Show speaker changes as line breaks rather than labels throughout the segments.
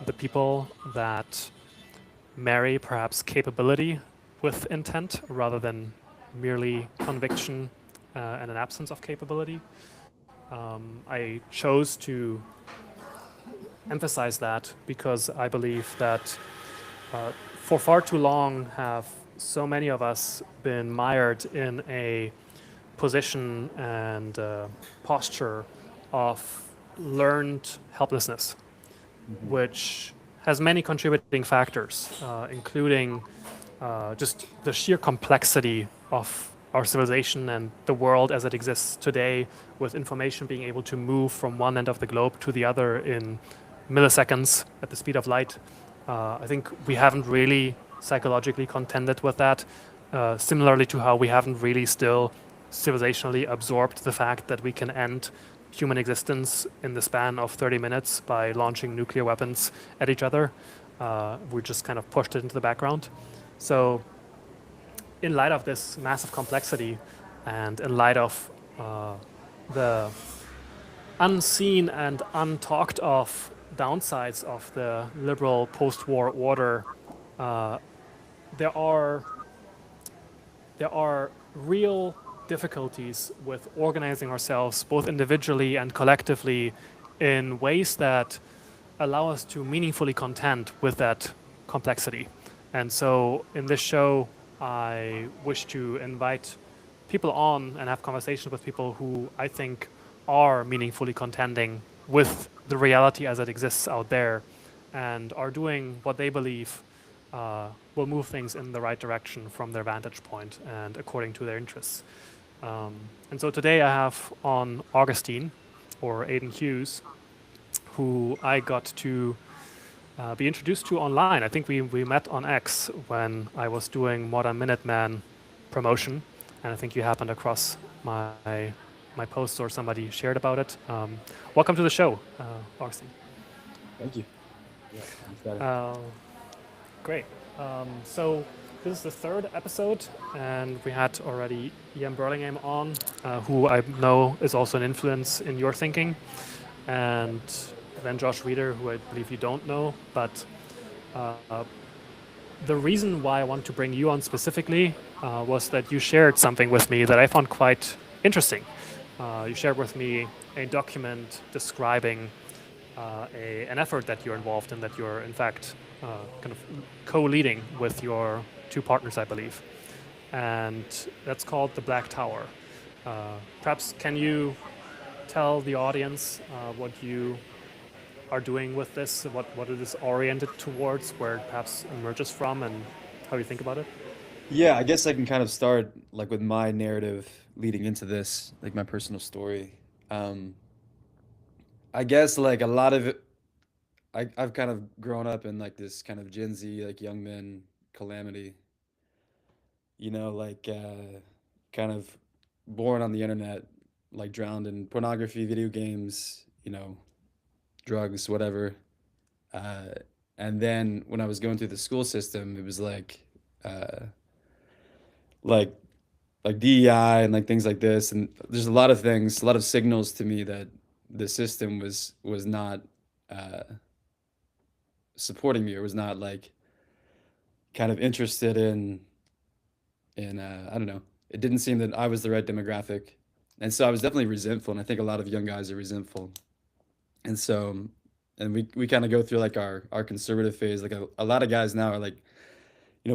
the people that marry perhaps capability with intent rather than merely conviction and an absence of capability. I chose to emphasize that because I believe that for far too long have so many of us been mired in a position and posture of learned helplessness,
Hmm.
which has many contributing factors, including just the sheer complexity of our civilization and the world as it exists today, with information being able to move from one end of the globe to the other in milliseconds at the speed of light. I think we haven't really psychologically contended with that, similarly to how we haven't really still civilizationally absorbed the fact that we can end human existence in the span of 30 minutes by launching nuclear weapons at each other. We just kind of pushed it into the background. So, in light of this massive complexity and in light of the unseen and untalked of downsides of the liberal post-war order, uh, there are there are real difficulties with organizing ourselves both individually and collectively in ways that allow us to meaningfully contend with that complexity. And so in this show, I wish to invite people on and have conversations with people who I think are meaningfully contending with the reality as it exists out there and are doing what they believe will move things in the right direction from their vantage point and according to their interests. Um, and so today I have on Augustine, or Aidan Hughes, who I got to be introduced to online. I think we met on X when I was doing Modern Minuteman promotion, and I think you happened across my post or somebody shared about it. Welcome to the show, Augustine.
Thank you. Yeah, I'm excited.
Uh, Great. So this is the third episode, and we had already Ian Burlingham on, who I know is also an influence in your thinking, and then Josh Reeder, who I believe you don't know. But uh, the reason why I wanted to bring you on specifically was that you shared something with me that I found quite interesting. You shared with me a document describing an effort that you're involved in, that you're in fact kind of co-leading with your two partners, I believe, and that's called the Black Tower. Perhaps can you tell the audience what you are doing with this, what it is oriented towards, where it perhaps emerges from, and how you think about it?
Yeah, I guess I can kind of start like with my narrative leading into this, like my personal story. Um, I guess like a lot of it, I've kind of grown up in like this kind of Gen Z, like young men calamity, kind of born on the internet, like drowned in pornography, video games, drugs, whatever. Uh, and then when I was going through the school system, it was uh, like like DEI and like things like this. And there's a lot of things, a lot of signals to me that the system was not uh, supporting me or was not like kind of interested in I don't know. It didn't seem that I was the right demographic, and so I was definitely resentful. And I think a lot of young guys are resentful. And so, and we kind of go through like our conservative phase. Like a lot of guys now are like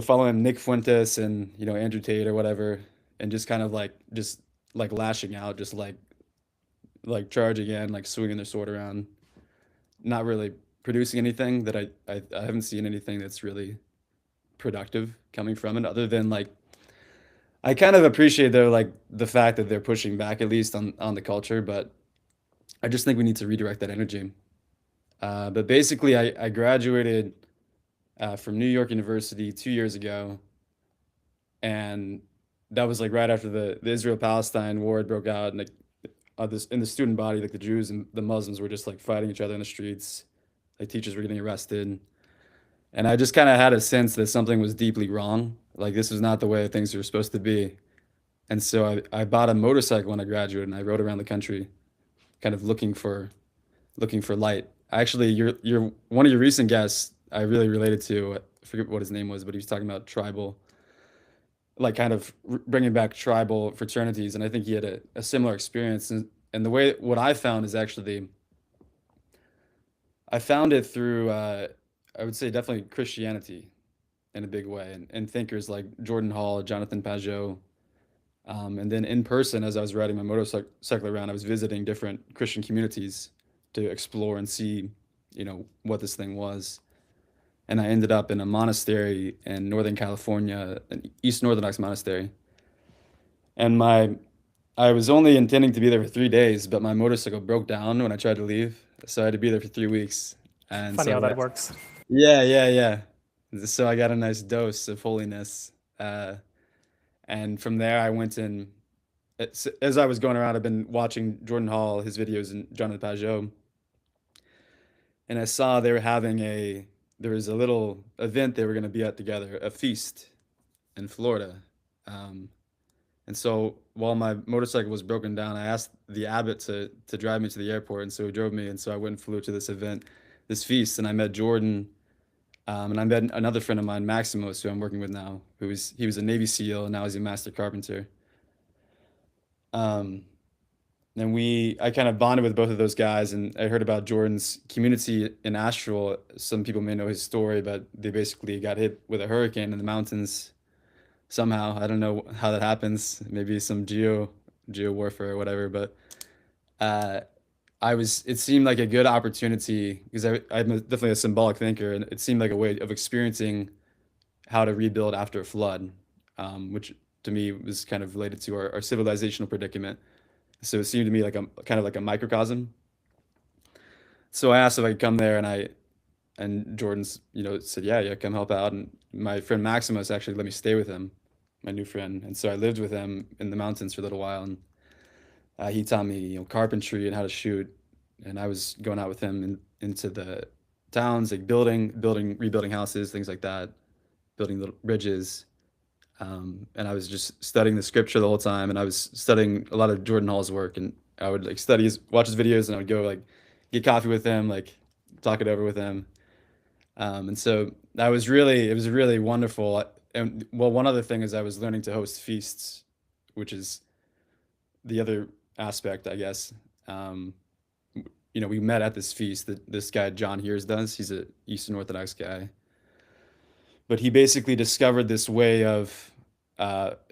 following Nick Fuentes and Andrew Tate or whatever, and just kind of just like lashing out, just like charging in, like swinging their sword around, not really producing anything that I haven't seen anything that's really productive coming from it, other than like I kind of appreciate their like the fact that they're pushing back at least on the culture, but I just think we need to redirect that energy. But basically, I graduated from New York University 2 years ago, and that was like right after the Israel Palestine war had broke out, and like this in the student body, like the Jews and the Muslims were just like fighting each other in the streets, like teachers were getting arrested, and I just kind of had a sense that something was deeply wrong. Like this was not the way things were supposed to be, and so I bought a motorcycle when I graduated, and I rode around the country, kind of looking for light. Actually, you're one of your recent guests I really related to. I forget what his name was, but he was talking about tribal, like kind of bringing back tribal fraternities, and I think he had a similar experience. And the way what I found is actually I found it through I would say definitely Christianity in a big way, and thinkers like Jordan Hall, Jonathan Pajot, and then in person as I was riding my motorcycle around, I was visiting different Christian communities to explore and see, what this thing was. And I ended up in a monastery in Northern California, an East Northern Monastery. And I was only intending to be there for 3 days, but my motorcycle broke down when I tried to leave, so I had to be there for 3 weeks. And
Funny how
so,
that works.
yeah, yeah, yeah. So I got a nice dose of holiness, and from there I went in. As I was going around, I've been watching Jordan Hall, his videos, and Jonathan Pajot, and I saw they were having there was a little event they were going to be at together, a feast in Florida. Um, And so while my motorcycle was broken down, I asked the abbot to drive me to the airport, and so he drove me. And so I went and flew to this event, this feast, and I met Jordan, and I met another friend of mine, Maximus, who I'm working with now, he was a Navy SEAL, and now he's a master carpenter. Um, and I kind of bonded with both of those guys, and I heard about Jordan's community in Astral. Some people may know his story, but they basically got hit with a hurricane in the mountains somehow. I don't know how that happens. Maybe some geo warfare or whatever. But uh, it seemed like a good opportunity because I'm definitely a symbolic thinker, and it seemed like a way of experiencing how to rebuild after a flood, which to me was kind of related to our civilizational predicament. So it seemed to me like a kind of like a microcosm. So I asked if I could come there, and Jordan's, said, yeah, yeah, come help out. And my friend Maximus actually let me stay with him, my new friend. And so I lived with him in the mountains for a little while. And he taught me, carpentry and how to shoot. And I was going out with him into the towns, like rebuilding houses, things like that, building little bridges. And I was just studying the scripture the whole time. And I was studying a lot of Jordan Hall's work. And I would like watch his videos, and I would go like get coffee with him, like talk it over with him. And so it was really wonderful. And well, one other thing is I was learning to host feasts, which is the other aspect, I guess. Um, we met at this feast that this guy John Hughes does. He's a Eastern Orthodox guy, but he basically discovered this way of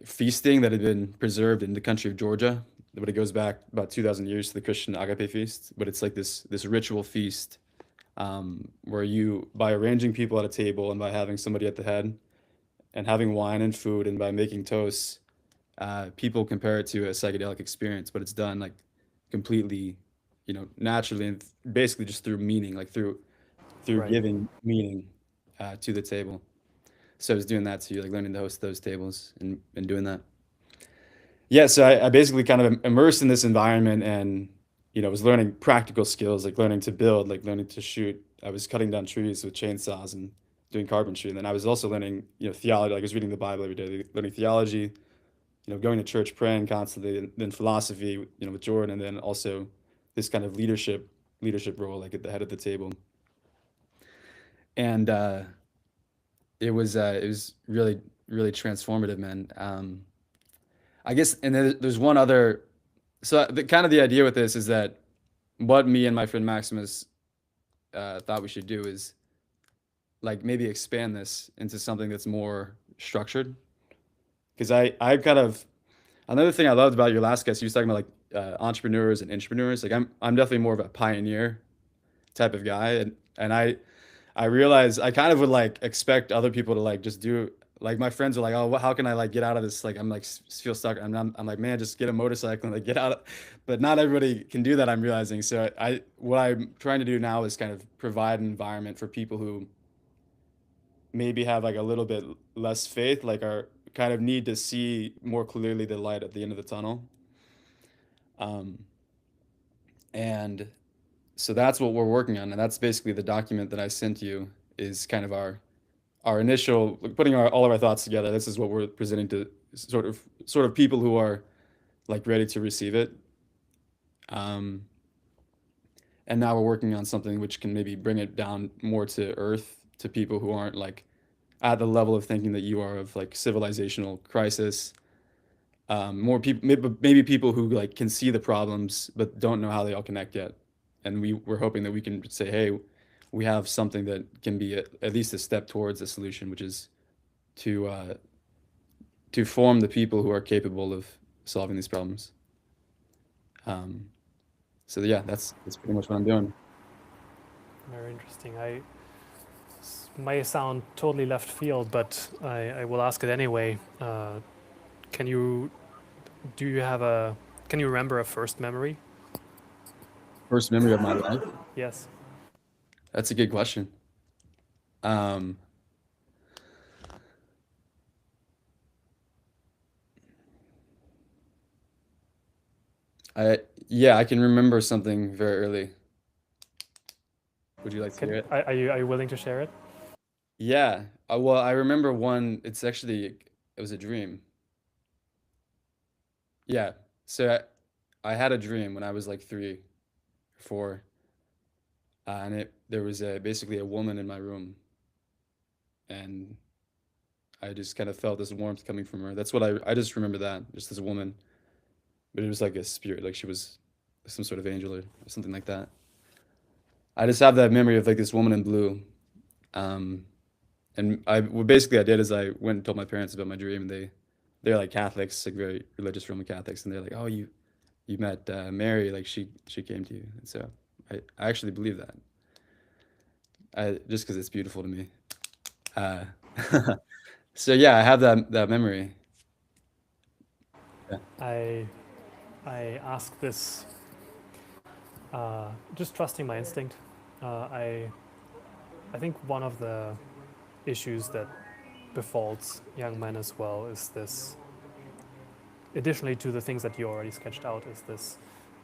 feasting that had been preserved in the country of Georgia. But it goes back about 2,000 years to the Christian Agape feast. But it's like this ritual feast where you, by arranging people at a table and by having somebody at the head and having wine and food and by making toasts, people compare it to a psychedelic experience, but it's done like completely, naturally and basically just through meaning, like through
Right.
giving meaning to the table. So I was doing that too, like learning to host those tables and doing that. Yeah, so I basically kind of immersed in this environment and, was learning practical skills, like learning to build, like learning to shoot. I was cutting down trees with chainsaws and doing carpentry. And then I was also learning, theology. Like I was reading the Bible every day, learning theology, going to church, praying constantly, and then philosophy, with Jordan, and then also this kind of leadership role, like at the head of the table. And it was really, really transformative, man. I guess, and then there's one other. So the idea with this is that what me and my friend Maximus thought we should do is like maybe expand this into something that's more structured. Because I kind of another thing I loved about your last guest, you was talking about like entrepreneurs and intrapreneurs. Like I'm definitely more of a pioneer type of guy, and I realize I kind of would like expect other people to like just do like my friends are like, oh, how can I like get out of this? Like I'm like feel stuck. I'm like, man, just get a motorcycle and like get out. But not everybody can do that. I'm realizing. So what I'm trying to do now is kind of provide an environment for people who maybe have like a little bit less faith, like are kind of need to see more clearly the light at the end of the tunnel. Um, and so that's what we're working on, and that's basically the document that I sent you is kind of our initial like, putting all of our thoughts together. This is what we're presenting to sort of people who are like ready to receive it. Um, and now we're working on something which can maybe bring it down more to earth to people who aren't like at the level of thinking that you are of like civilizational crisis. More people, maybe people who like can see the problems but don't know how they all connect yet. And we're hoping that we can say, hey, we have something that can be at least a step towards a solution, which is to uh, to form the people who are capable of solving these problems. Um, so yeah, that's pretty much what I'm doing.
Very interesting. May sound totally left field, but I will ask it anyway. Can you do you have a can you remember a first memory?
First memory of my life.
Yes.
That's a good question. Um, I yeah, I can remember something very early. Would you like to hear it?
Are you willing to share it?
Yeah. Well, I remember one. It was a dream. Yeah. So I had a dream when I was like 3 or 4, and there was basically a woman in my room, and I just kind of felt this warmth coming from her. That's what I just remember that, just this woman, but it was like a spirit, like she was some sort of angel or something like that. I just have that memory of like this woman in blue. Um, and what basically I did is I went and told my parents about my dream, and they're like Catholics, like very religious Roman Catholics, and they're like, "Oh, you met Mary, like she came to you." And so I actually believe that. Just because it's beautiful to me. Uh, so yeah, I have that memory. Yeah.
I I ask this just trusting my instinct. I think one of the issues that befalls young men as well is this. Additionally to the things that you already sketched out, is this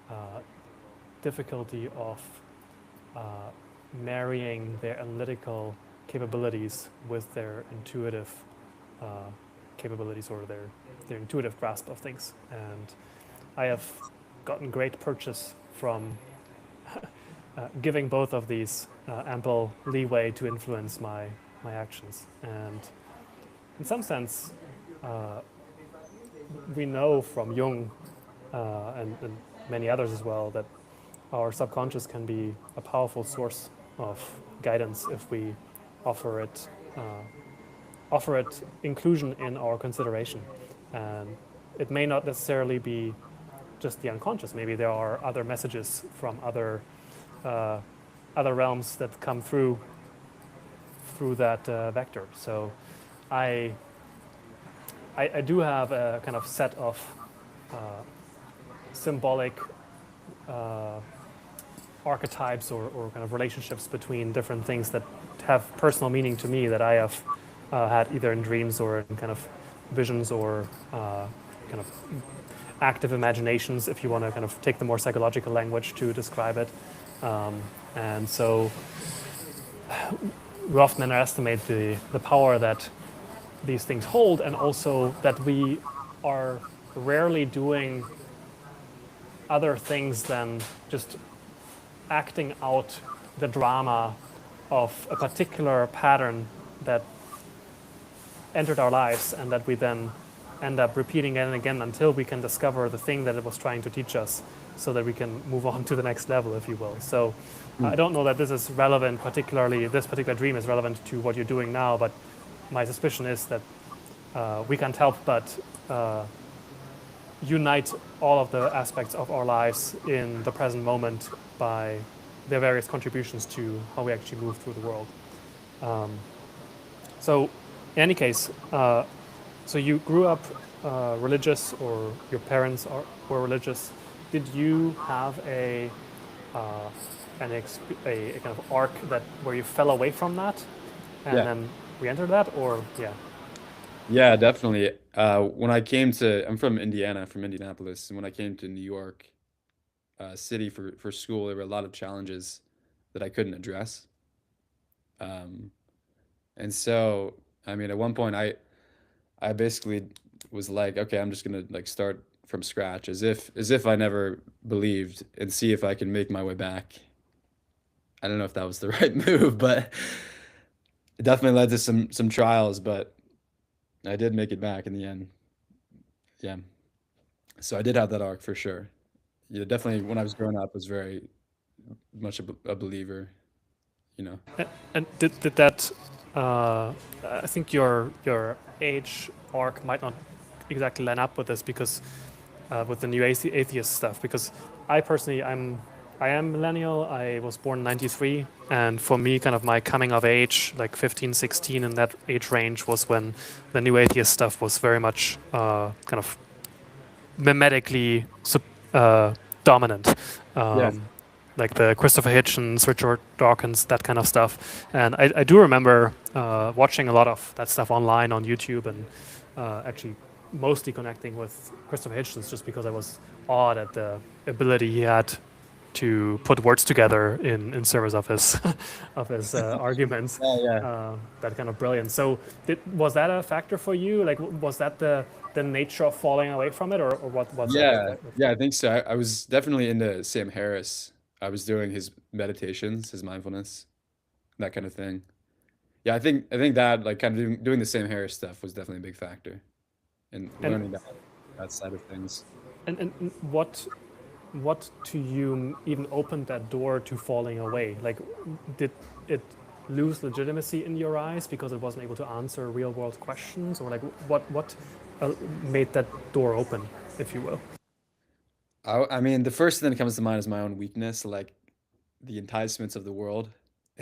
uh, difficulty of uh, marrying their analytical capabilities with their intuitive uh, capabilities, or their intuitive grasp of things. And I have gotten great purchase from giving both of these ample leeway to influence my actions. And in some sense, uh, we know from Jung and many others as well that our subconscious can be a powerful source of guidance if we offer it offer it inclusion in our consideration. And it may not necessarily be just the unconscious. Maybe there are other messages from uh, other realms that come through that vector. So I, I do have a kind of set of uh, symbolic uh, archetypes or kind of relationships between different things that have personal meaning to me that I have had either in dreams or in kind of visions or kind of active imaginations, if you want to kind of take the more psychological language to describe it. And so we often underestimate the power that these things hold, and also that we are rarely doing other things than just acting out the drama of a particular pattern that entered our lives, and that we then end up repeating again and again until we can discover the thing that it was trying to teach us, so that we can move on to the next level, if you will. So I don't know that this is relevant, particularly this particular dream is relevant to what you're doing now, but my suspicion is that we can't help but unite all of the aspects of our lives in the present moment by their various contributions to how we actually move through the world. So, in any case, so you grew up religious, or your parents were religious. Did you have uh, a kind of arc that where you fell away from that and
Yeah.
then re-entered that, or yeah?
Yeah, definitely. I'm from Indiana, from Indianapolis, and when I came to New York City for school, there were a lot of challenges that I couldn't address. Um, and so, I mean, at one point, I basically was like, okay, I'm just gonna like start from scratch, as if I never believed, and see if I can make my way back. I don't know if that was the right move, but it definitely led to some trials, but I did make it back in the end. Yeah. So I did have that arc for sure. Yeah, definitely when I was growing up, was very much a believer, you know.
And did that? I think your age arc might not exactly line up with this because with the new atheist stuff. Because I personally, I am millennial. I was born in '93, and for me, kind of my coming of age, like 15, 16, in that age range, was when the new atheist stuff was very much kind of mimetically dominant.
Yeah.
Like the Christopher Hitchens, Richard Dawkins, that kind of stuff. And I do remember watching a lot of that stuff online on YouTube and actually mostly connecting with Christopher Hitchens just because I was awed at the ability he had to put words together in service of his of his arguments.
Yeah, yeah.
That kind of brilliance. So, was that a factor for you? Like, was that the nature of falling away from it, or what was that?
Yeah, yeah, I think so. I was definitely into Sam Harris. I was doing his meditations, his mindfulness, that kind of thing. Yeah, I think that like kind of doing the Sam Harris stuff was definitely a big factor in
And
learning that side of things.
and what to you even opened that door to falling away? Like, did it lose legitimacy in your eyes because it wasn't able to answer real world questions, or like what made that door open, if you will?
I mean, the first thing that comes to mind is my own weakness, like the enticements of the world,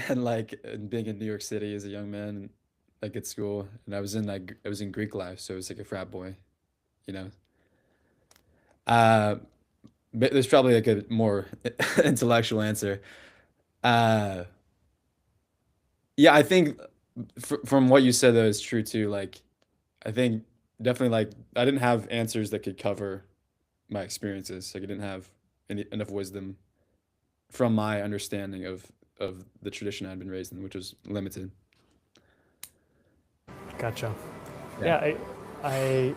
and like and being in New York City as a young man, like at school, and I was in Greek life, so it was like a frat boy, you know. Uh, but there's probably like a more intellectual answer. Uh, yeah, I think from what you said though is true too. Like, I think definitely like I didn't have answers that could cover my experiences. Like, I didn't have enough wisdom from my understanding of the tradition I'd been raised in, which was limited.
Gotcha.
Yeah.
Yeah, I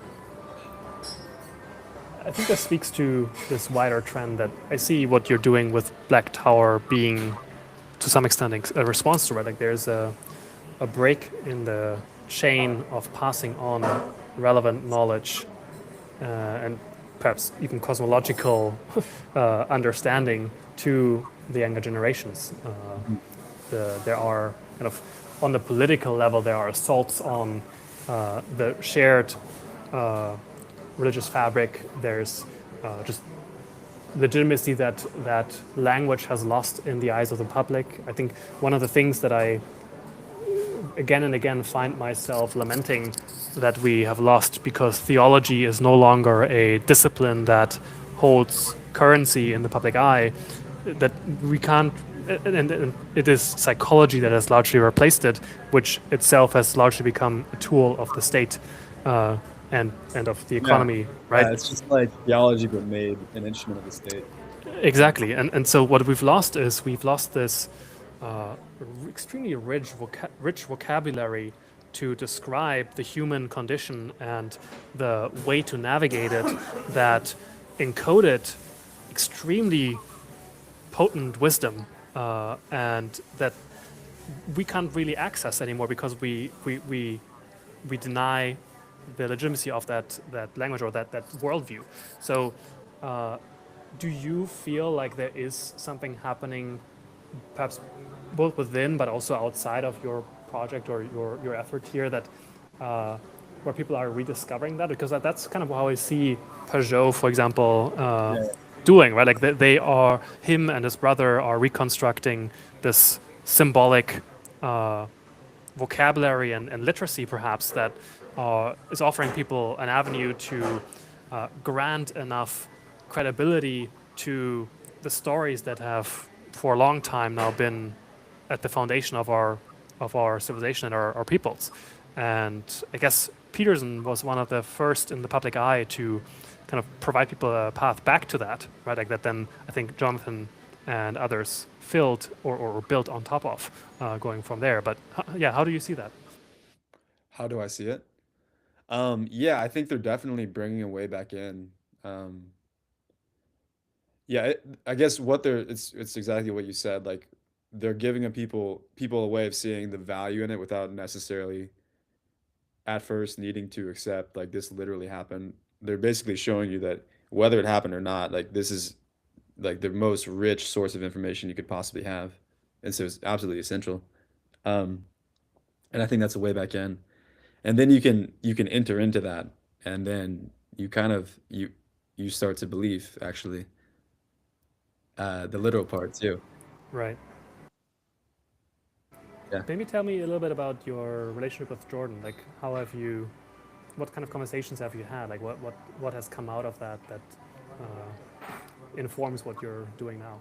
I think that speaks to this wider trend that I see what you're doing with Black Tower being to some extent a response to it. Like there's a break in the chain of passing on relevant knowledge and perhaps even cosmological understanding to the younger generations. There are kind of on the political level, there are assaults on the shared religious fabric. There's just legitimacy that language has lost in the eyes of the public. I think one of the things that I again and again find myself lamenting that we have lost because theology is no longer a discipline that holds currency in the public eye, that we can't and it is psychology that has largely replaced it, which itself has largely become a tool of the state uh, and of the
Yeah.
economy, right?
Yeah, it's just like theology, but made an instrument of the state.
Exactly, and so what we've lost is we've lost this extremely rich vocabulary to describe the human condition and the way to navigate it that encoded extremely potent wisdom and that we can't really access anymore because we deny the legitimacy of that language or that worldview. So, do you feel like there is something happening, perhaps both within but also outside of your project or your effort here that where people are rediscovering that? Because that's kind of how I see Peugeot, for example,
Yeah.
doing, right? Like they are, him and his brother are reconstructing this symbolic vocabulary and literacy, perhaps, that is offering people an avenue to grant enough credibility to the stories that have, for a long time now, been at the foundation of our civilization and our peoples. And I guess Peterson was one of the first in the public eye to kind of provide people a path back to that, right? Like that. Then I think Jonathan and others filled or built on top of, going from there. But yeah, how do you see that?
How do I see it? Yeah, I think they're definitely bringing a way back in. Yeah, I guess what they're it's exactly what you said. Like they're giving a people a way of seeing the value in it without necessarily at first needing to accept like this literally happened. They're basically showing you that whether it happened or not, like this is like the most rich source of information you could possibly have. And so it's absolutely essential. Um, and I think that's a way back in. And then you can enter into that, and then you kind of you start to believe actually the literal part too.
Right.
Yeah.
Maybe tell me a little bit about your relationship with Jordan. Like, how have you? What kind of conversations have you had? Like, what has come out of that that informs what you're doing now?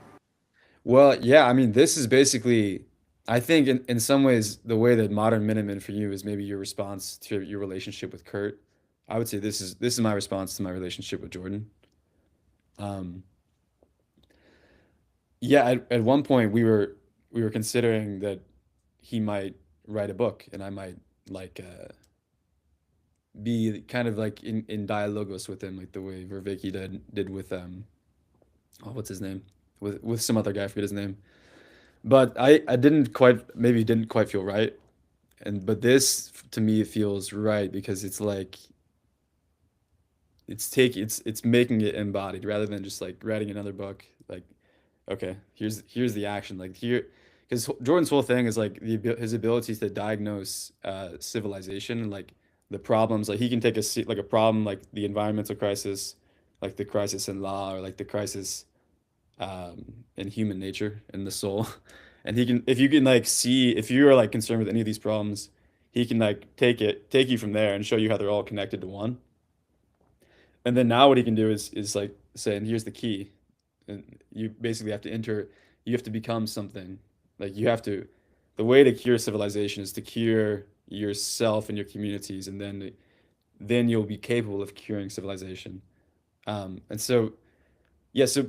Well, yeah, I mean, this is basically, I think in some ways, the way that modern Minutemen for you is maybe your response to your relationship with Kurt. I would say this is my response to my relationship with Jordan. Um, yeah, at one point we were considering that he might write a book and I might like be kind of like in dialogos with him, like the way Vervaeke did with oh, what's his name? With some other guy, I forget his name. But I didn't quite feel right. And but this to me feels right because it's like it's making it embodied rather than just like writing another book. Like, okay, here's the action. Like here, because Jordan's whole thing is like his ability to diagnose civilization and like the problems. Like he can take like a problem like the environmental crisis, like the crisis in law, or like the crisis in human nature and the soul. And he can, if you can like see, if you are like concerned with any of these problems, he can like take you from there and show you how they're all connected to one. And then now what he can do is like saying, here's the key. And you basically have to enter, you have to become something. Like you have to, the way to cure civilization is to cure yourself and your communities, and then you'll be capable of curing civilization. And so yeah, so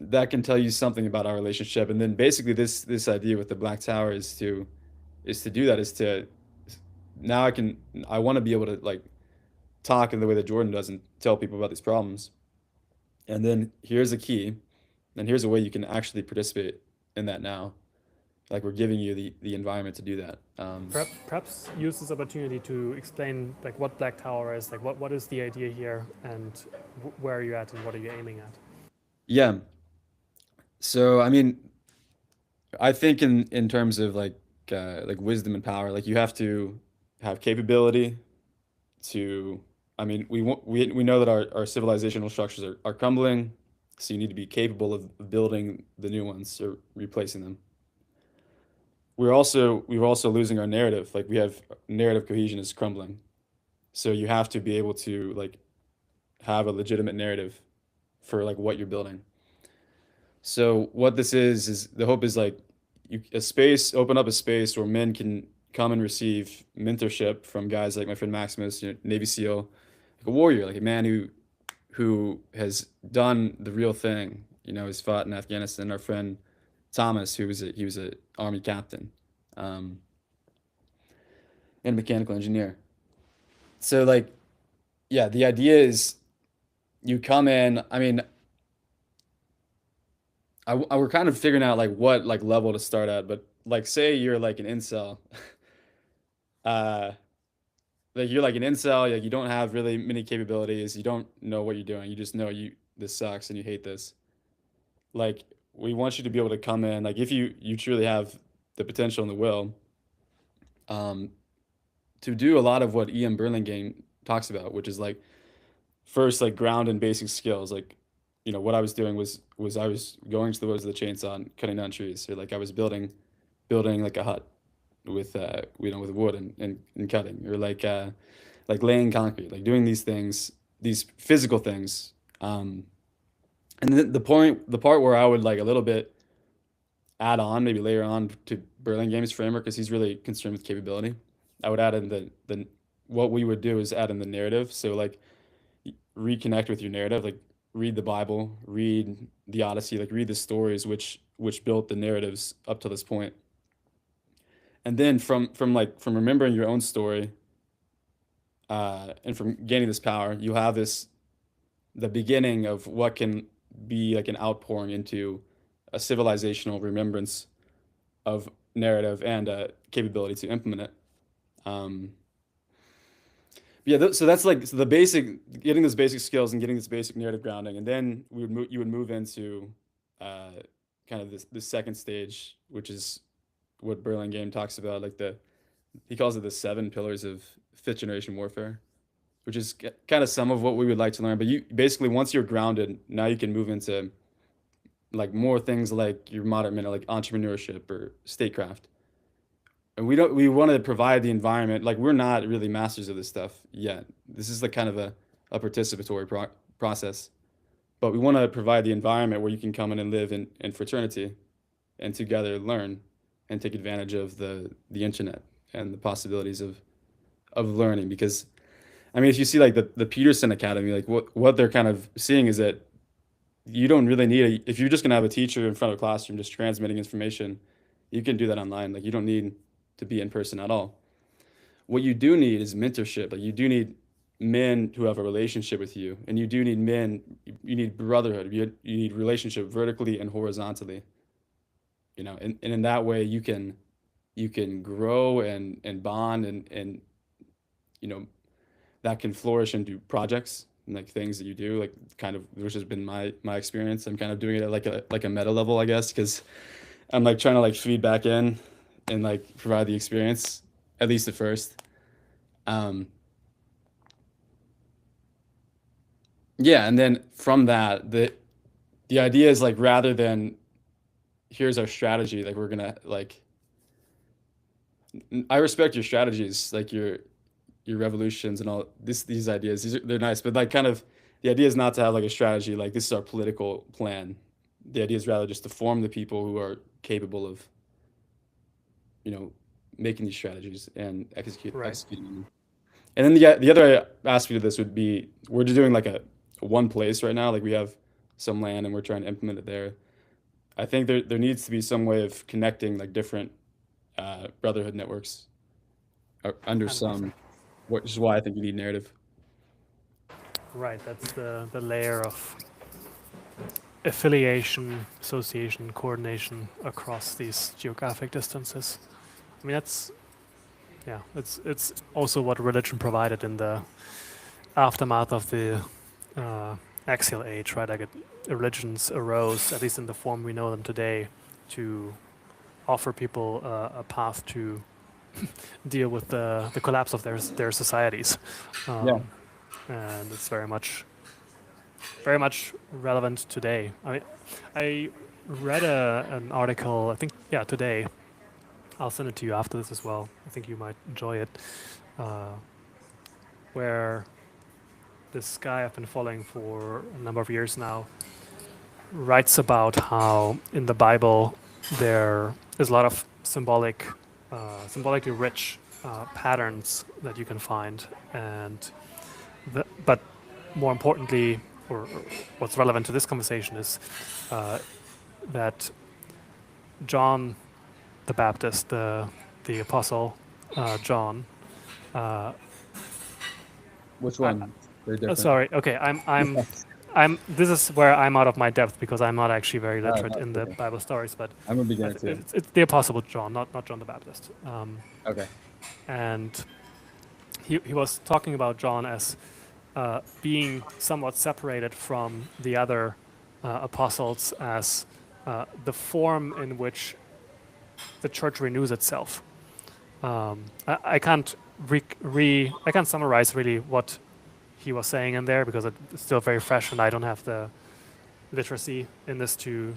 that can tell you something about our relationship. And then basically this idea with the Black Tower is to do that, is to now I want to be able to like talk in the way that Jordan does and tell people about these problems. And then here's a key, and here's a way you can actually participate in that now. Like we're giving you the environment to do that.
Perhaps use this opportunity to explain like what Black Tower is, like what is the idea here, and where are you at, and what are you aiming at?
Yeah. So I mean, I think in terms of like wisdom and power, like you have to have capability to. I mean, we know that our civilizational structures are crumbling, so you need to be capable of building the new ones or replacing them. We're also losing our narrative. Like we have narrative cohesion is crumbling. So you have to be able to like have a legitimate narrative for like what you're building. So what this is the hope is like open up a space where men can come and receive mentorship from guys like my friend Maximus, Navy SEAL, like a warrior, like a man who has done the real thing, has fought in Afghanistan. Our friend Thomas, he was a army captain, um, and mechanical engineer. So like, yeah, the idea is you come in. I mean, we're kind of figuring out like what like level to start at, but like say you're like an incel, uh, like you're like an incel, like you don't have really many capabilities, you don't know what you're doing, you just know this sucks and you hate this. Like we want you to be able to come in, like if you truly have the potential and the will, um, to do a lot of what E.M. Burlingame talks about, which is like first like ground and basic skills. Like, what I was doing was I was going to the woods with a chainsaw and cutting down trees. Or like I was building like a hut with with wood and cutting, or like laying concrete, like doing these things, these physical things. And then the part where I would like a little bit add on, maybe later on to Burlingame's framework, because he's really concerned with capability. I would add in the what we would do is add in the narrative. So like reconnect with your narrative, like read the Bible, read the Odyssey, like read the stories which built the narratives up to this point. And then from remembering your own story, and from gaining this power, you have the beginning of what can be like an outpouring into a civilizational remembrance of narrative and capability to implement it. Um, yeah, so that's like so the basic, getting those basic skills and getting this basic narrative grounding, and then you would move into uh, kind of this second stage, which is what Burlingame talks about, like he calls it the 7 pillars of fifth generation warfare, which is kind of some of what we would like to learn. But you basically, once you're grounded, now you can move into like more things like your modern minute, like entrepreneurship or statecraft. And we want to provide the environment. Like we're not really masters of this stuff yet. This is like kind of a participatory process, but we want to provide the environment where you can come in and live in fraternity and together learn and take advantage of the internet and the possibilities of learning. Because I mean, if you see like the Peterson Academy, like what they're kind of seeing is that you don't really need if you're just gonna have a teacher in front of a classroom just transmitting information, you can do that online. Like you don't need to be in person at all. What you do need is mentorship. Like you do need men who have a relationship with you, and you do need men. You need brotherhood. You need relationship vertically and horizontally. You know, and in that way you can grow and bond and you know that can flourish into projects and like things that you do, like kind of, which has been my experience. I'm kind of doing it at like a meta level, I guess, because I'm like trying to like feed back in and like provide the experience, at least at first. Um, yeah, and then from that, the idea is like rather than here's our strategy, like we're gonna like I respect your strategies, like your revolutions and all these ideas. They're nice, but like kind of the idea is not to have like a strategy like this is our political plan. The idea is rather just to form the people who are capable of, you know, making these strategies and
Right.
executing them. And then the other aspect of this would be we're just doing like a one place right now. Like we have some land and we're trying to implement it there. I think there needs to be some way of connecting like different brotherhood networks under
100%.
some, which is why I think you need narrative.
Right. That's the layer of affiliation, association, coordination across these geographic distances. I mean, yeah, it's also what religion provided in the aftermath of the axial age, right? Like religions arose, at least in the form we know them today, to offer people a path to deal with the collapse of their societies,
Yeah.
and it's very much relevant today. I read an article, I think, yeah, today. I'll send it to you after this as well. I think you might enjoy it. Where this guy I've been following for a number of years now writes about how in the Bible there is a lot of symbolically rich patterns that you can find, and but more importantly, or what's relevant to this conversation is that John the Baptist, the apostle John.
Which
I,
one? They're different.
sorry. Okay, I'm. This is where I'm out of my depth because I'm not actually very
Oh,
literate
no,
in the
okay.
Bible stories, but
I'm a beginner too.
it's the apostle John, not John the Baptist.
Okay.
And he was talking about John as being somewhat separated from the other apostles as the form in which the church renews itself. I can't I can't summarize really what he was saying in there because it's still very fresh and I don't have the literacy in this to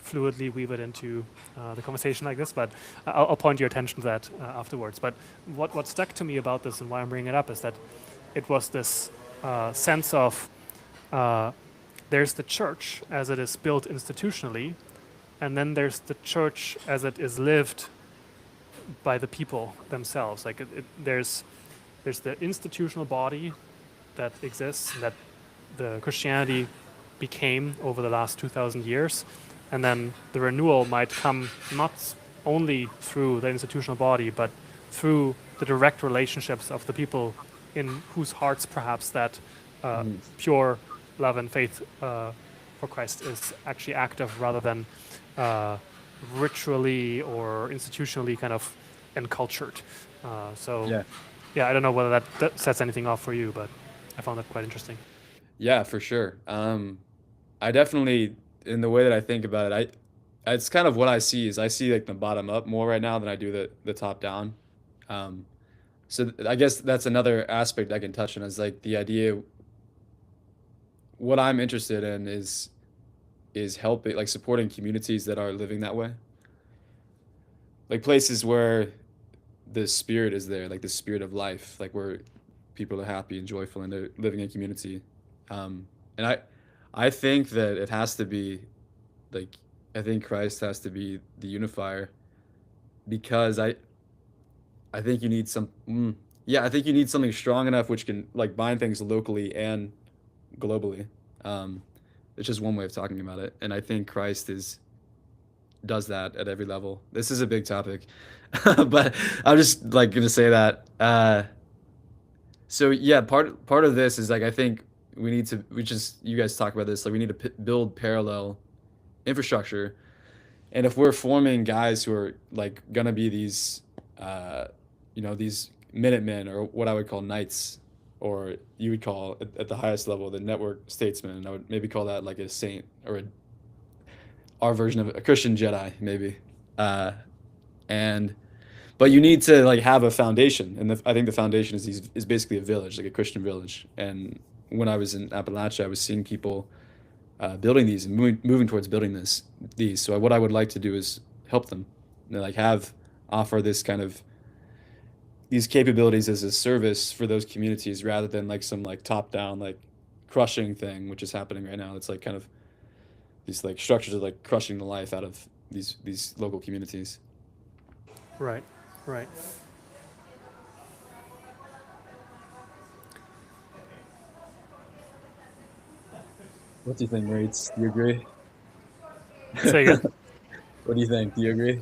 fluidly weave it into the conversation like this. But I'll point your attention to that afterwards. But what stuck to me about this and why I'm bringing it up is that it was this sense of there's the church as it is built institutionally, and then there's the church as it is lived by the people themselves. Like there's the institutional body that exists that the Christianity became over the last 2,000 years, and then the renewal might come not only through the institutional body, but through the direct relationships of the people in whose hearts perhaps that pure love and faith for Christ is actually active rather than ritually or institutionally kind of encultured. So
Yeah.
yeah, I don't know whether that sets anything off for you, but I found that quite interesting.
Yeah, for sure. I definitely, in the way that I think about it, it's kind of what I see is I see like the bottom up more right now than I do the top down. Um, I guess that's another aspect I can touch on is like the idea. What I'm interested in is helping, like supporting communities that are living that way, like places where the spirit is there, like the spirit of life, like where people are happy and joyful and they're living in community. And I think that it has to be like I think Christ has to be the unifier because I think you need yeah, I think you need something strong enough which can like bind things locally and globally. Um, it's just one way of talking about it, and I think Christ is does that at every level. This is a big topic, but I'm just like gonna say that. So yeah, part of this is like I think we just you guys talk about this like we need to build parallel infrastructure. And if we're forming guys who are like gonna be these, uh, these Minutemen or what I would call knights, or you would call at the highest level the network statesman, and I would maybe call that like a saint or our version of a Christian Jedi, maybe. Uh, and but you need to like have a foundation, and I think the foundation is basically a village, like a Christian village. And when I was in Appalachia, I was seeing people building these and moving towards building these. So what I would like to do is help them, like offer this kind of these capabilities as a service for those communities rather than like some like top down like crushing thing, which is happening right now. It's like kind of these like structures are like crushing the life out of these local communities.
Right, right.
What do you think, Maurice? Do you agree?
Say again.
What do you think? Do you agree?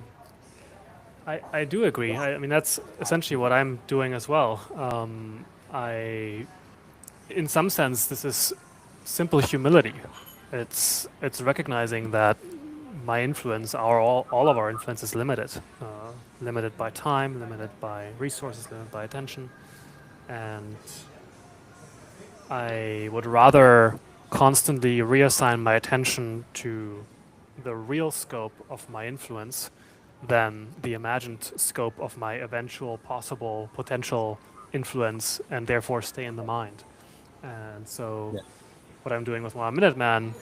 I do agree. I mean, that's essentially what I'm doing as well. In some sense, this is simple humility. It's recognizing that my influence, all of our influence is limited, limited by time, limited by resources, limited by attention, and I would rather constantly reassign my attention to the real scope of my influence than the imagined scope of my eventual possible potential influence and therefore stay in the mind. And so
Yeah.
what I'm doing with my Minuteman,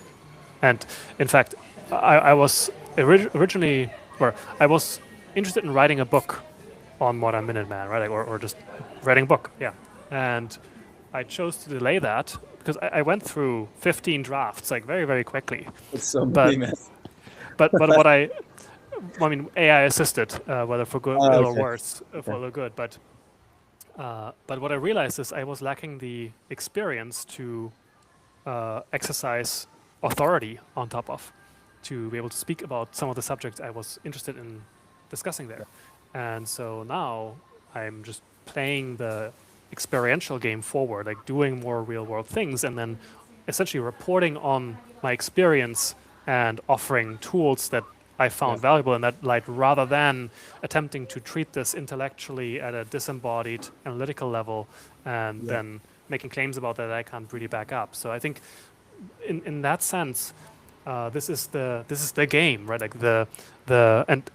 and in fact, I was originally, or I was interested in writing a book on Modern Minuteman, right? Like, or just writing a book, yeah. And I chose to delay that because I went through 15 drafts like very, very quickly.
It's so
But
many, man.
but I mean, AI assisted, whether for good,
Oh,
ill or
okay.
worse,
Okay.
for the good. But what I realized is I was lacking the experience to exercise authority on top of, to be able to speak about some of the subjects I was interested in discussing there. And so now I'm just playing the experiential game forward, like doing more real world things, and then essentially reporting on my experience and offering tools that I
Yeah.
found valuable in that light, rather than attempting to treat this intellectually at a disembodied analytical level and
Yeah.
then making claims about that I can't really back up. So I think in that sense, this is the game, right? Like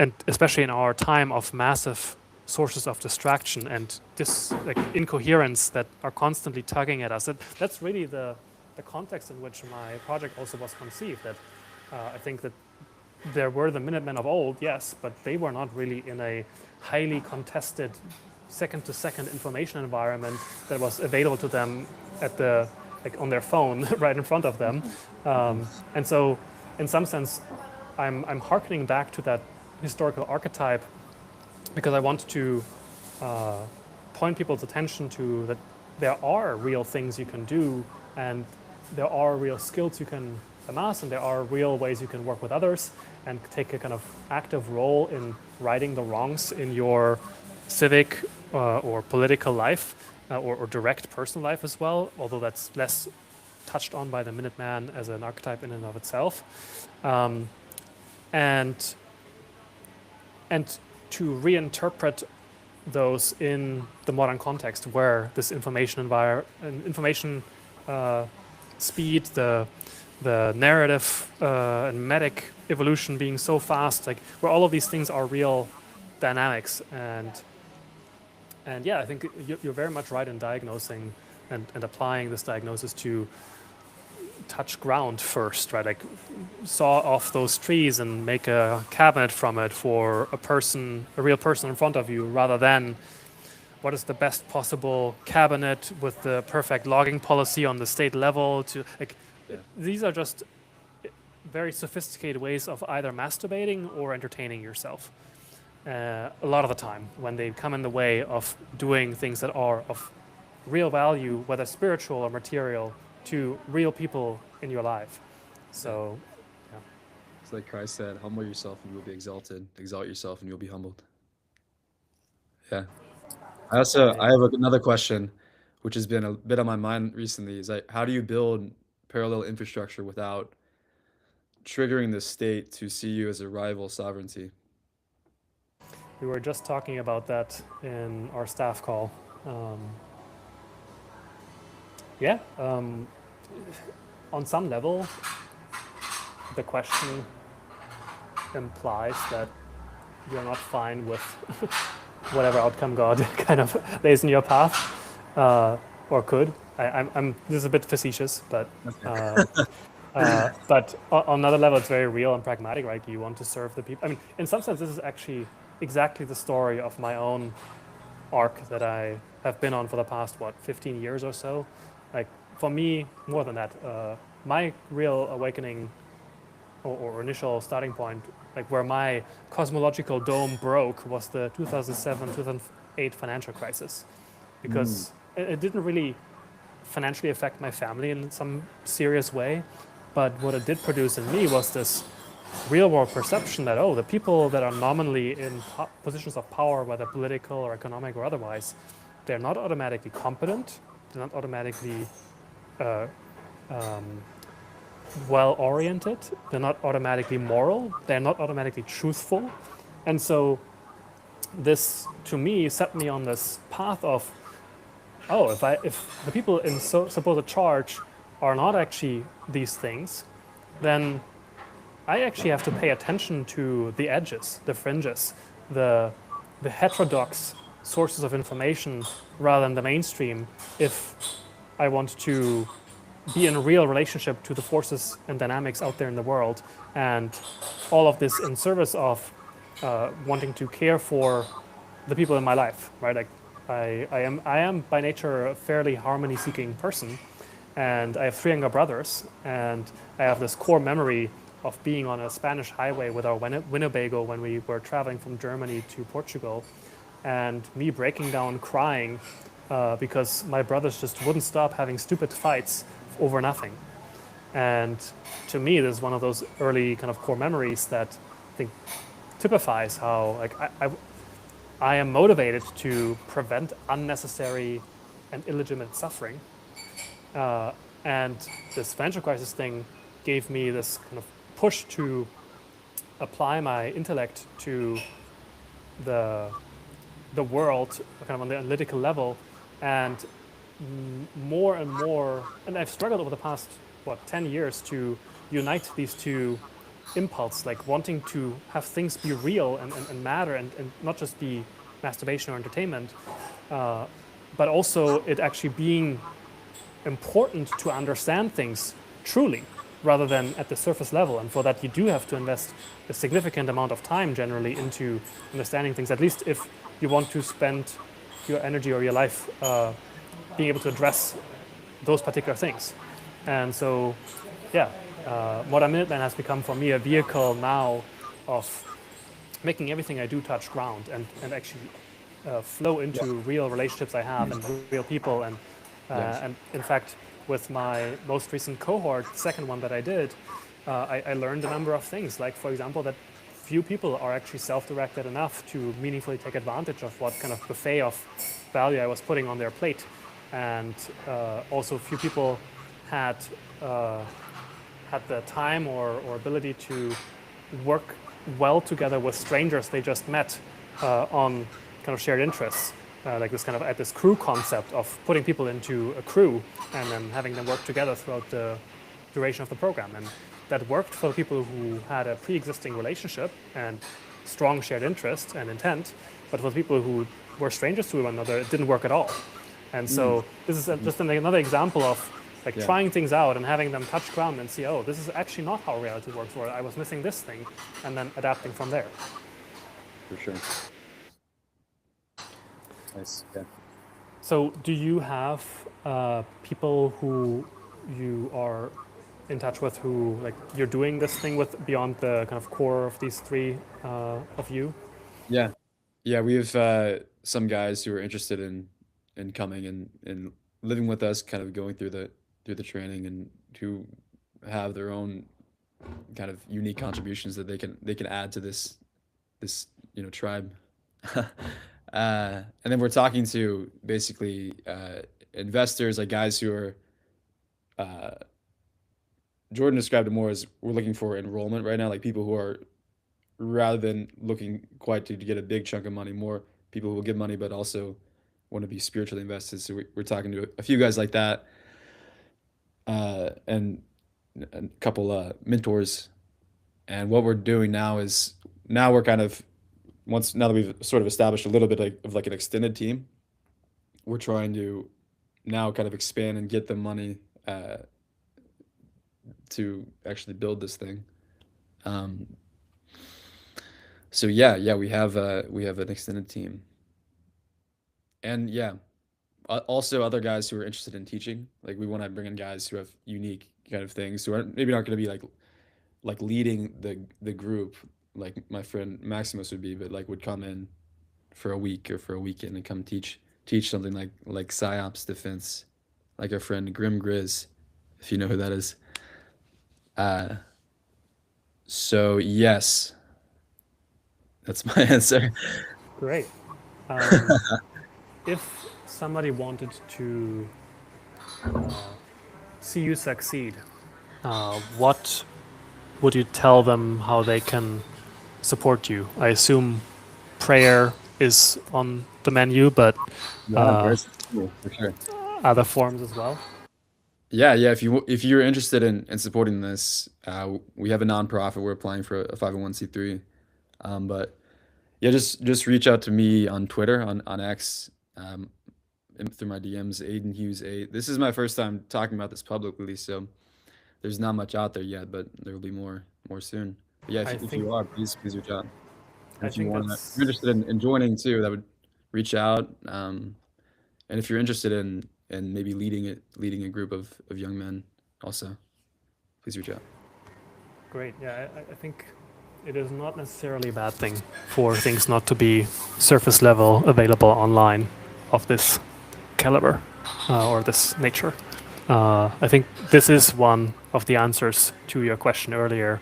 and especially in our time of massive sources of distraction and this like incoherence that are constantly tugging at us. That's really the context in which my project also was conceived. That I think that there were the Minutemen of old, yes, but they were not really in a highly contested second to second information environment that was available to them at the like on their phone right in front of them. And so in some sense I'm harkening back to that historical archetype because I want to point people's attention to that there are real things you can do and there are real skills you can amass and there are real ways you can work with others and take a kind of active role in righting the wrongs in your civic or political life or direct personal life as well, although that's less touched on by the Minuteman as an archetype in and of itself. And and to reinterpret those in the modern context where this information speed, the narrative and medic evolution being so fast, like where all of these things are real dynamics. And yeah, I think you're very much right in diagnosing and applying this diagnosis to touch ground first, right? Like saw off those trees and make a cabinet from it for a real person in front of you, rather than what is the best possible cabinet with the perfect logging policy on the state level. To like, these are just very sophisticated ways of either masturbating or entertaining yourself. A lot of the time, when they come in the way of doing things that are of real value, whether spiritual or material, to real people in your life. So, yeah.
It's like Christ said, humble yourself and you will be exalted. Exalt yourself and you'll be humbled. Yeah. I have another question, which has been a bit on my mind recently, is like, how do you build parallel infrastructure without triggering the state to see you as a rival sovereignty?
We were just talking about that in our staff call. On some level, the question implies that you're not fine with whatever outcome God kind of lays in your path, or could. This is a bit facetious, but on another level, it's very real and pragmatic, right? You want to serve the people. I mean, in some sense, this is actually exactly the story of my own arc that I have been on for the past, 15 years or so. Like, for me, more than that, my real awakening or initial starting point, like where my cosmological dome broke, was the 2007, 2008 financial crisis. Because it didn't really financially affect my family in some serious way. But what it did produce in me was this real world perception that, the people that are nominally in positions of power, whether political or economic or otherwise, they're not automatically competent, they're not automatically well-oriented, they're not automatically moral, they're not automatically truthful. And so this, to me, set me on this path of, if the people in supposed charge are not actually these things, then I actually have to pay attention to the edges, the fringes, the heterodox sources of information rather than the mainstream, if I want to be in a real relationship to the forces and dynamics out there in the world. And all of this in service of wanting to care for the people in my life, right? Like I am by nature a fairly harmony-seeking person, and I have 3 younger brothers, and I have this core memory of being on a Spanish highway with our Winnebago when we were traveling from Germany to Portugal, and me breaking down crying because my brothers just wouldn't stop having stupid fights over nothing. And to me, this is one of those early kind of core memories that I think typifies how, like, I am motivated to prevent unnecessary and illegitimate suffering. And this financial crisis thing gave me this kind of push to apply my intellect to the world, kind of on the analytical level, and more and more, and I've struggled over the past 10 years to unite these two impulses, like wanting to have things be real and matter, and not just be masturbation or entertainment, but also it actually being important to understand things truly, rather than at the surface level. And for that, you do have to invest a significant amount of time generally into understanding things, at least if you want to spend your energy or your life being able to address those particular things. And so, Modern Minuteman has become for me a vehicle now of making everything I do touch ground and actually flow into real relationships I have and real people. And in fact, with my most recent cohort, the second one that I did, I learned a number of things. Like, for example, that few people are actually self-directed enough to meaningfully take advantage of what kind of buffet of value I was putting on their plate. And also few people had the time or ability to work well together with strangers they just met on kind of shared interests. Like this kind of at this crew concept of putting people into a crew and then having them work together throughout the duration of the program. And that worked for people who had a pre-existing relationship and strong shared interest and intent, but for people who were strangers to one another, it didn't work at all. And so this is just another example of like
Yeah.
trying things out and having them touch ground and see, oh, this is actually not how reality works, or I was missing this thing, and then adapting from there.
For sure. Nice. Yeah.
So do you have people who you are in touch with who like you're doing this thing with beyond the kind of core of these three of you?
Yeah. Yeah, we have some guys who are interested in coming and living with us, kind of going through the training, and who have their own kind of unique contributions that they can add to this tribe. And then we're talking to basically investors, like guys who are uh, Jordan described it more as we're looking for enrollment right now, like people who are, rather than looking quite to get a big chunk of money, more people who will give money but also want to be spiritually invested. So we're talking to a few guys like that, and a couple mentors. And what we're doing now is, now we're kind of, once now that we've sort of established a little bit of like an extended team, we're trying to now kind of expand and get the money to actually build this thing. Um, so yeah, we have an extended team, and yeah, also other guys who are interested in teaching. Like we want to bring in guys who have unique kind of things, who aren't maybe not going to be like leading the group like my friend Maximus would be, but like would come in for a week or for a weekend and come teach something like psyops defense, like our friend Grim Grizz, if you know who that is. Uh, so yes, that's my answer.
Great. If somebody wanted to see you succeed, what would you tell them how they can support you? I assume prayer is on the menu, but
Yeah, prayers for sure.
other forms as well.
Yeah. If you're interested in supporting this, we have a nonprofit. We're applying for a 501(c)(3). But yeah, just reach out to me on Twitter, on X, through my DMs, Aiden Hughes 8. This is my first time talking about this publicly, so there's not much out there yet, but there will be more soon. But yeah,
I
if
think
you are, please reach out. And
I
if you
think
want to, if you're
that's
interested in joining too, that would reach out. And if you're interested in maybe leading a group of young men, also, please reach out.
great. Yeah, I think it is not necessarily a bad thing for things not to be surface level available online of this caliber or this nature. I think this is one of the answers to your question earlier.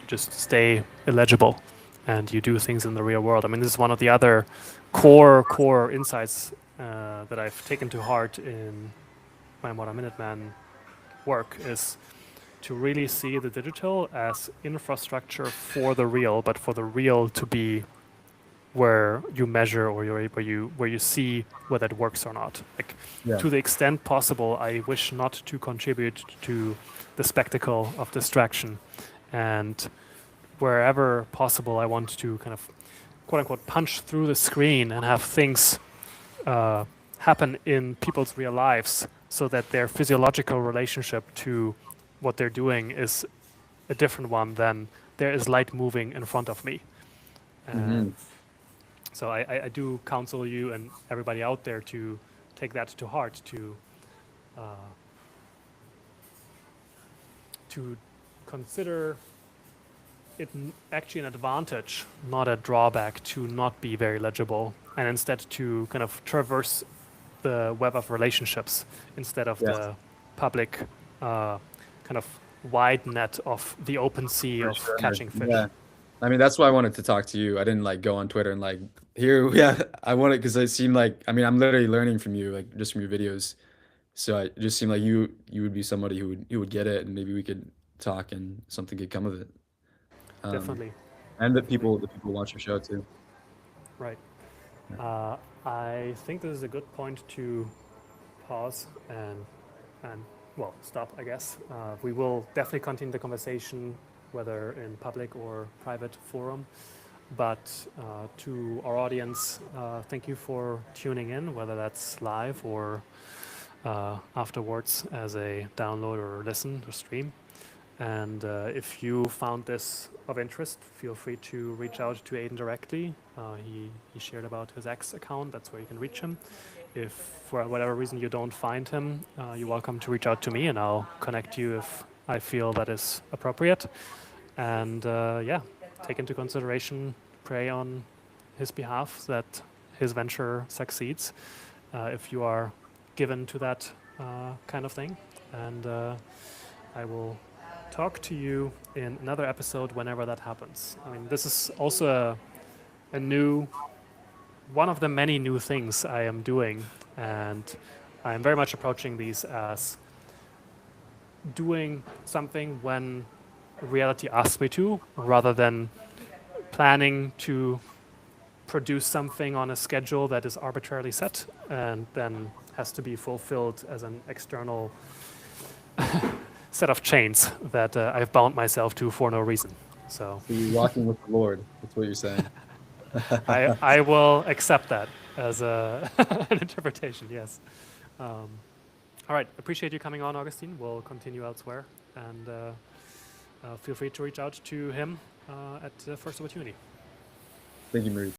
Just stay illegible and you do things in the real world. I mean, this is one of the other core insights that I've taken to heart in my Modern Minuteman work is to really see the digital as infrastructure for the real, but for the real to be where you measure or where you see whether it works or not. Like
Yeah.
to the extent possible, I wish not to contribute to the spectacle of distraction, and wherever possible, I want to kind of quote unquote punch through the screen and have things happen in people's real lives, so that their physiological relationship to what they're doing is a different one than there is light moving in front of me.
Hmm.
And so I do counsel you and everybody out there to take that to heart, uh, to consider it actually an advantage, not a drawback, to not be very legible, and instead to kind of traverse the web of relationships instead of
Yes,
the public kind of wide net of the open sea
for
of
sure.
catching fish.
Yeah. I mean, that's why I wanted to talk to you. I didn't like go on Twitter and like here, yeah, I wanted, because it seemed like, I mean, I'm literally learning from you, like just from your videos. So it just seemed like you would be somebody who would get it, and maybe we could talk and something could come of it.
Definitely.
and
Definitely.
the people watch your show too.
Right.
Yeah.
I think this is a good point to pause and well, stop, I guess. We will definitely continue the conversation, whether in public or private forum. But to our audience, thank you for tuning in, whether that's live or afterwards as a download or listen or stream. And if you found this of interest, feel free to reach out to Aiden directly. He shared about his X account. That's where you can reach him. If for whatever reason you don't find him, you're welcome to reach out to me and I'll connect you if I feel that is appropriate. And yeah, take into consideration, pray on his behalf that his venture succeeds if you are given to that kind of thing. And I will talk to you in another episode whenever that happens. I mean, this is also a new, one of the many new things I am doing, and I'm very much approaching these as doing something when reality asks me to, rather than planning to produce something on a schedule that is arbitrarily set and then has to be fulfilled as an external set of chains that I've bound myself to for no reason. So
So you're walking with the Lord. That's what you're saying.
I will accept that as an interpretation, yes. All right, appreciate you coming on, Augustine. We'll continue elsewhere, and feel free to reach out to him at the first opportunity.
Thank you, Marie.